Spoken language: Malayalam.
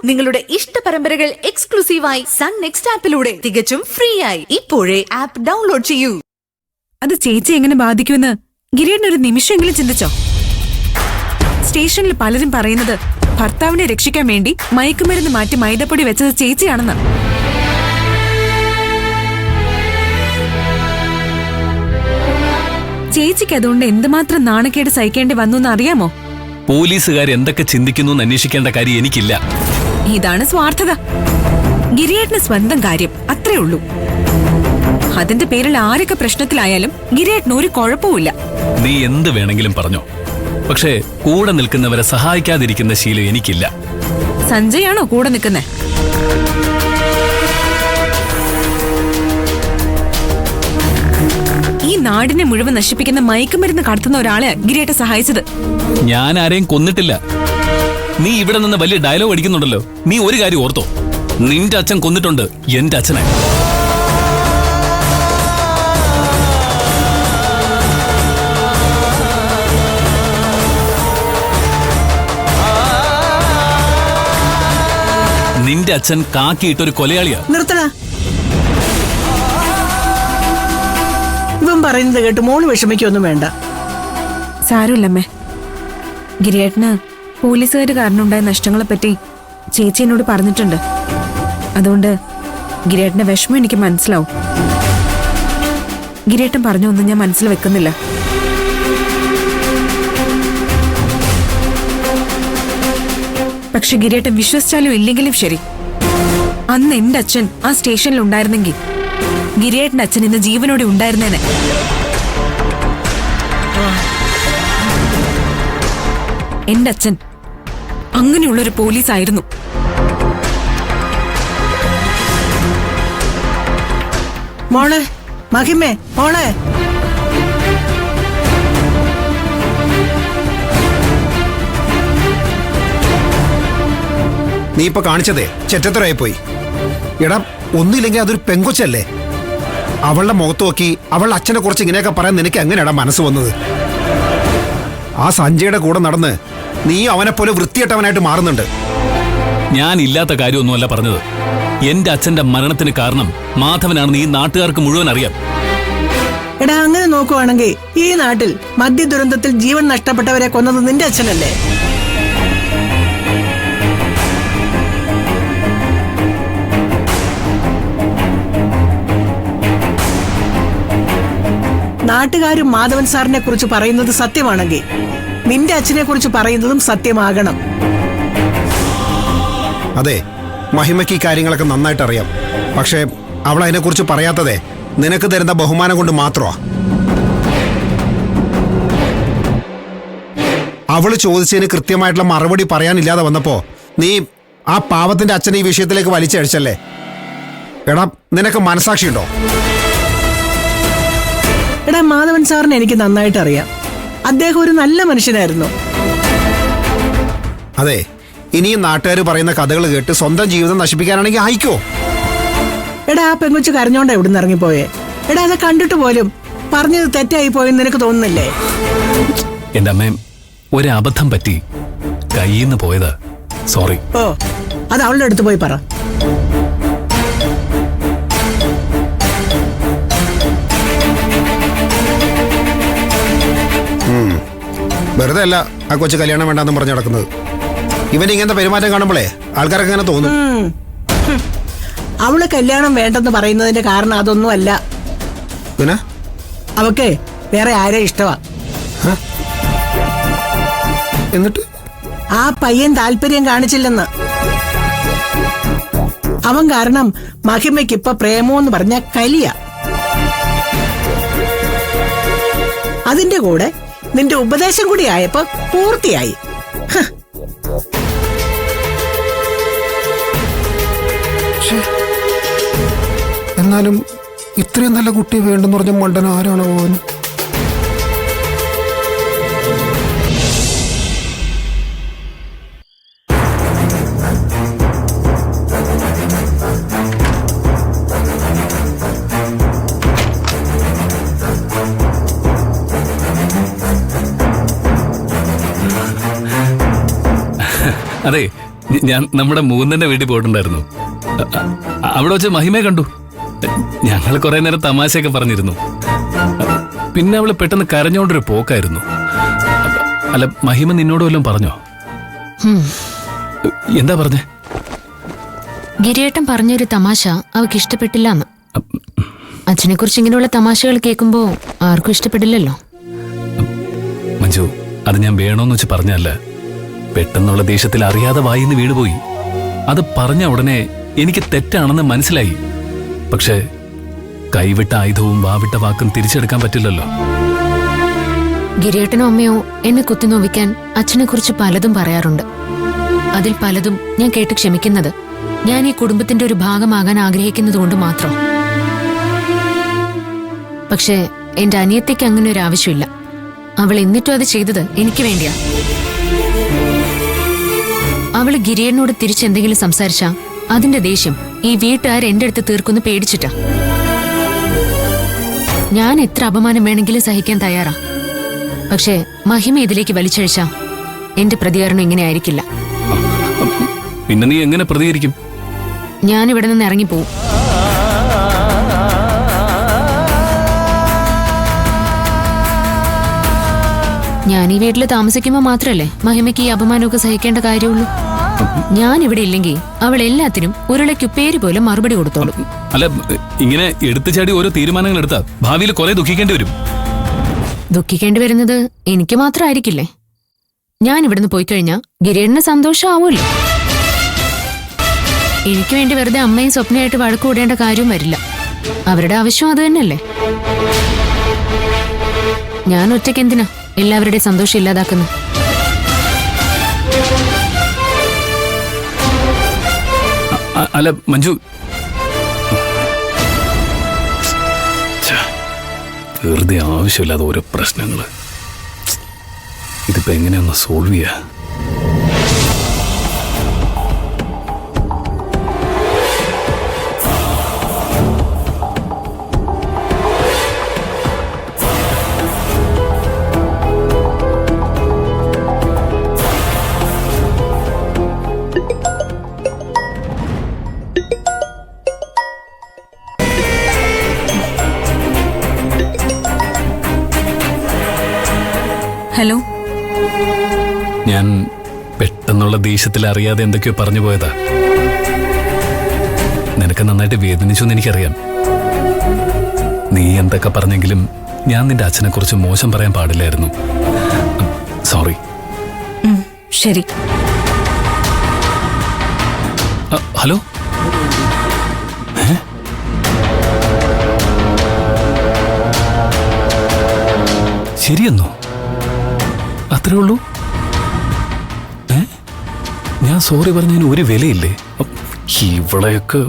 നിങ്ങളുടെ ഇഷ്ട പരമ്പരകൾ എക്സ്ക്ലൂസീവായി സൺ നെക്സ്റ്റ് ആപ്പിലൂടെ തികച്ചും ഫ്രീ ആയി. ഇപ്പോഴേ ആപ്പ് ഡൗൺലോഡ് ചെയ്യൂ. അത് ചേച്ചി എങ്ങനെ ബാധിക്കുമെന്ന് ഗിരിയേട്ടൻ ഒരു നിമിഷമെങ്കിലും ചിന്തിച്ചോ? സ്റ്റേഷനിൽ പലരും പറയുന്നത് ഭർത്താവിനെ രക്ഷിക്കാൻ വേണ്ടി മയക്കുമരുന്ന് മാറ്റി മൈദപ്പൊടി വെച്ചത് ചേച്ചിയാണെന്ന്. ചേച്ചിക്ക് അതുകൊണ്ട് എന്തുമാത്രം നാണക്കേട് സഹിക്കേണ്ടി വന്നു എന്ന് അറിയാമോ? പോലീസുകാർ എന്തൊക്കെ ചിന്തിക്കുന്നു എന്ന് അന്വേഷിക്കേണ്ട കാര്യം എനിക്കില്ല. ഇതാണ് സ്വാർത്ഥത. ഗിരിയേട്ടന് സ്വന്തം കാര്യം അത്രേ ഉള്ളൂ. അതിന്റെ പേരിൽ ആരൊക്കെ പ്രശ്നത്തിലായാലും ഗിരിയേട്ടന് ഒരു കുഴപ്പവുമില്ല. നീ എന്ത് വേണമെങ്കിലും പറഞ്ഞോ, പക്ഷേ കൂടെ നിൽക്കുന്നവരെ സഹായിക്കാതിരിക്കുന്ന ശീലം എനിക്കില്ല. സഞ്ജയാണോ കൂടെ നിൽക്കുന്നേ? ഈ നാടിനെ മുഴുവൻ നശിപ്പിക്കുന്ന മയക്കുമരുന്ന് കടത്തുന്ന ഒരാളെ ഗിരിയേട്ട സഹായിച്ചത്. ഞാൻ ആരെയും കൊന്നിട്ടില്ല. നീ ഇവിടെ നിന്ന് വലിയ ഡയലോഗ് അടിക്കുന്നുണ്ടല്ലോ. നീ ഒരു കാര്യം ഓർത്തോ, നിന്റെ അച്ഛൻ കൊന്നിട്ടുണ്ട് എന്റെ അച്ഛനെ. നിന്റെ അച്ഛൻ കാക്കിയിട്ടൊരു കൊലയാളിയാ. നിർത്തടാ. ഇവൻ പറയുന്നത് കേട്ട് മോള് വിഷമിക്കൊന്നും വേണ്ട. സാരമില്ലമ്മേ. ഗിരിയേട്ടന് പോലീസുകാർ കാരണമുണ്ടായ നഷ്ടങ്ങളെപ്പറ്റി ചേച്ചി എന്നോട് പറഞ്ഞിട്ടുണ്ട്. അതുകൊണ്ട് ഗിരിയേട്ടന്റെ വിഷമം എനിക്ക് മനസ്സിലാവും. ഗിരിയേട്ടൻ പറഞ്ഞൊന്നും ഞാൻ മനസ്സിൽ വെക്കുന്നില്ല. പക്ഷെ ഗിരിയേട്ടൻ വിശ്വസിച്ചാലും ഇല്ലെങ്കിലും ശരി, അന്ന് എന്റെ അച്ഛൻ ആ സ്റ്റേഷനിൽ ഉണ്ടായിരുന്നെങ്കിൽ ഗിരിയേട്ടന്റെ അച്ഛൻ ഇന്ന് ജീവനോടെ ഉണ്ടായിരുന്നേനെ. എന്റെ അച്ഛൻ അങ്ങനെയുള്ളൊരു പോലീസായിരുന്നു. മോളെ, മഹിമേ, മോളെ. നീ ഇപ്പൊ കാണിച്ചതേ ചെറ്റത്തരായി പോയി. എടാ, ഒന്നുമില്ലെങ്കിൽ അതൊരു പെങ്കൊച്ചല്ലേ. അവളുടെ മുഖത്ത് നോക്കി അവളുടെ അച്ഛനെ കുറിച്ച് ഇങ്ങനെയൊക്കെ പറയാൻ നിനക്ക് എങ്ങനെയാടാ മനസ്സ് വന്നത്? ആ സഞ്ജയുടെ കൂടെ നടന്ന് നീ അവനെ പോലെ വൃത്തികെട്ടവനായിട്ട് മാറുന്നുണ്ട്. ഞാൻ ഇല്ലാത്ത കാര്യമൊന്നുമല്ല പറഞ്ഞത്. എന്റെ അച്ഛന്റെ മരണത്തിന് കാരണം മാധവനാണെന്ന് ഈ നാട്ടുകാർക്ക് മുഴുവൻ അറിയാം. എടാ, അങ്ങനെ നോക്കുവാണെങ്കിൽ ഈ നാട്ടിൽ മദ്യ ദുരന്തത്തിൽ ജീവൻ നഷ്ടപ്പെട്ടവരെ കൊന്നത് നിന്റെ അച്ഛനല്ലേ? നാട്ടുകാരും മാധവൻ സാറിനെ കുറിച്ച് പറയുന്നത് സത്യമാണെങ്കിൽ നിന്റെ അച്ഛനെ കുറിച്ച് പറയുന്നതും സത്യമാകണം. അതെ, മഹിമയ്ക്ക് ഈ കാര്യങ്ങളൊക്കെ നന്നായിട്ട് അറിയാം. പക്ഷേ അവൾ അതിനെക്കുറിച്ച് പറയാത്തതേ നിനക്ക് തരുന്ന ബഹുമാനം കൊണ്ട് മാത്രമാ. അവള് ചോദിച്ചതിന് കൃത്യമായിട്ടുള്ള മറുപടി പറയാനില്ലാതെ വന്നപ്പോ നീ ആ പാവത്തിന്റെ അച്ഛനെ ഈ വിഷയത്തിലേക്ക് വലിച്ചഴിച്ചല്ലേ. എടാ, നിനക്ക് മനസാക്ഷിയുണ്ടോ? എടാ, മാധവൻ സാറിനെ എനിക്ക് നന്നായിട്ട് അറിയാം. അദ്ദേഹം ഒരു നല്ല മനുഷ്യനായിരുന്നു. അതെ, ഇനിയും നാട്ടുകാർ പറയുന്ന കഥകൾ കേട്ട് സ്വന്തം ജീവിതം നശിപ്പിക്കാനാണെങ്കിൽ ആയിക്കോ. എടാ, ആ പെങ്കൊച്ചു കരഞ്ഞോണ്ടാ ഇവിടുന്ന് ഇറങ്ങിപ്പോയേ. എടാ, അത് കണ്ടിട്ട് പോലും പറഞ്ഞത് തെറ്റായി പോയെന്ന് നിനക്ക് തോന്നുന്നില്ലേ? എന്റെ അമ്മ, ഒരബദ്ധം പറ്റി കയ്യിന്ന് പോയതാ. സോറി. ഓ, അത് അവളുടെ അടുത്ത് പോയി പറ. വെറുതെ അല്ല ആ കൊച്ചു കല്യാണം വേണ്ടെന്ന് പറഞ്ഞു നടക്കുന്നത്. ഇവൻ ഇങ്ങനത്തെ പെരുമാറ്റം കാണുമ്പോഴേ ആൾക്കാരൊക്കെ അങ്ങനെ തോന്നും. അവള് കല്യാണം വേണ്ടെന്ന് പറയുന്നതിന്റെ കാരണം അതൊന്നും അല്ല. പിന്നെ അവക്ക് വേറെ ആരെ ഇഷ്ടമാ. എന്നിട്ട് ആ പയ്യൻ താല്പര്യം കാണിച്ചില്ലെന്ന്. അവൻ കാരണം മഹിമയ്ക്ക് ഇപ്പൊ പ്രേമോന്ന് പറഞ്ഞ കലിയ. അതിന്റെ കൂടെ നിന്റെ ഉപദേശം കൂടി ആയപ്പോ പൂർത്തിയായി. എന്നാലും ഇത്രയും നല്ല കുട്ടി വേണ്ടെന്ന് പറഞ്ഞ മണ്ടൻ ആരാണോ അവൻ? അതെ, ഞാൻ നമ്മുടെ മൂന്നന്റെ വീട്ടിൽ പോയിട്ടുണ്ടായിരുന്നു. അവിടെ വെച്ച് മഹിമയെ കണ്ടു. ഞങ്ങൾ കുറെ നേരം തമാശയൊക്കെ പറഞ്ഞിരുന്നു. പിന്നെ അവള് പെട്ടെന്ന് കരഞ്ഞോണ്ടൊരു പോക്കായിരുന്നു. അല്ല, മഹിമ നിന്നോട് വല്ലതും പറഞ്ഞോ? എന്താ പറഞ്ഞേ? ഗിരിയേട്ടൻ പറഞ്ഞൊരു തമാശ അവൾക്ക് ഇഷ്ടപ്പെട്ടില്ല എന്ന്. അച്ഛനെ കുറിച്ച് ഇങ്ങനെയുള്ള തമാശകൾ കേൾക്കുമ്പോ ആർക്കും ഇഷ്ടപ്പെടില്ലല്ലോ. മഞ്ജു, അത് ഞാൻ വേണോന്ന് വെച്ച് പറഞ്ഞല്ല. പെട്ടെന്നുള്ള ദേഷ്യത്തിൽ അറിയാതെ വായിന്ന് വീണുപോയി. അത് പറഞ്ഞ ഉടനെ എനിക്ക് തെറ്റാണെന്ന് മനസ്സിലായി. പക്ഷെ കൈവിട്ട ആയുധവും വാവിട്ട വാക്കും തിരിച്ചെടുക്കാൻ പറ്റില്ലല്ലോ. ഗിരിയേട്ടനോ അമ്മയോ എന്നെ കുത്തിനോവിക്കാൻ അച്ഛനെ കുറിച്ച് പലതും പറയാറുണ്ട്. അതിൽ പലതും ഞാൻ കേട്ട് ക്ഷമിക്കുന്നത് ഞാൻ ഈ കുടുംബത്തിന്റെ ഒരു ഭാഗമാകാൻ ആഗ്രഹിക്കുന്നത് കൊണ്ട് മാത്രം. പക്ഷേ എന്റെ അനിയത്തിക്ക് അങ്ങനെ ഒരു ആവശ്യമില്ല. അവൾ എന്നിട്ടും അത് ചെയ്തത് എനിക്ക് വേണ്ടിയാ. അവള് ഗിരിയേട്ടനോട് തിരിച്ചെന്തെങ്കിലും സംസാരിച്ചാ അതിന്റെ ദേഷ്യം ഈ വീട്ടുകാർ എന്റെ അടുത്ത് തീർക്കുന്നു പേടിച്ചിട്ടാ. ഞാൻ എത്ര അപമാനം വേണമെങ്കിലും സഹിക്കാൻ തയ്യാറാ. പക്ഷേ മഹിമ ഇതിലേക്ക് വലിച്ചഴിച്ചാ എന്റെ പ്രതികരണം ഇങ്ങനെ ആയിരിക്കില്ല. പിന്നെ നീ എങ്ങനെ പ്രതികരിക്കും? ഞാൻ ഇവിടെ നിന്ന് ഇറങ്ങിപ്പോവും. ഞാൻ ഈ വീട്ടിൽ താമസിക്കുമ്പോൾ മാത്രല്ലേ മഹിമയ്ക്ക് ഈ അപമാനമൊക്കെ സഹിക്കേണ്ട കാര്യമുള്ളൂ. ഞാൻ ഇവിടെ ഇല്ലെങ്കിൽ അവൾ എല്ലാത്തിനും ഉരുളയ്ക്കുപ്പേര് പോലെ മറുപടി കൊടുത്തോളും. അല്ല, ഇങ്ങനെ എടുത്തു ചാടി ഓരോ തീരുമാനങ്ങൾ എടുത്താൽ ഭാവിയിൽ കുറെ ദുഃഖിക്കേണ്ടി വരും. ദുഃഖിക്കേണ്ടി വരുന്നത് എനിക്ക് മാത്രമായിരിക്കില്ലേ? ഞാൻ ഇവിടുന്ന് പോയി കഴിഞ്ഞാൽ ഗിരിയേട്ടന് സന്തോഷമാവുമല്ലോ. എനിക്ക് വേണ്ടി വെറുതെ അമ്മയും സ്വപ്നയായിട്ട് വഴക്ക് കൂടേണ്ട കാര്യവും വരില്ല. അവരുടെ ആവശ്യം അത് തന്നെയല്ലേ. ഞാൻ ഒറ്റയ്ക്ക് എന്തിനാ എല്ലാവരുടെയും സന്തോഷം ഇല്ലാതാക്കുന്നു? അല്ല മഞ്ജു, വെറുതെ ആവശ്യമില്ലാതെ ഓരോ പ്രശ്നങ്ങള്. ഇതിപ്പോ എങ്ങനെയൊന്ന് സോൾവ് ചെയ്യാ? ഹലോ. ഞാൻ പെട്ടെന്നുള്ള ദേഷ്യത്തിൽ അറിയാതെ എന്തൊക്കെയോ പറഞ്ഞു പോയതാ. നിനക്ക് നന്നായിട്ട് വേദനിച്ചു എന്ന് എനിക്കറിയാം. നീ എന്തൊക്കെ പറഞ്ഞെങ്കിലും ഞാൻ നിന്റെ അച്ഛനെ കുറിച്ച് മോശം പറയാൻ പാടില്ലായിരുന്നു. സോറി. ശരി. ഹലോ. ശരിയെന്നോ? അത്രേ ഉള്ളൂ? ഞാൻ സോറി പറഞ്ഞതിന് ഒരു വിലയില്ലേ? ഇവളെയൊക്കെ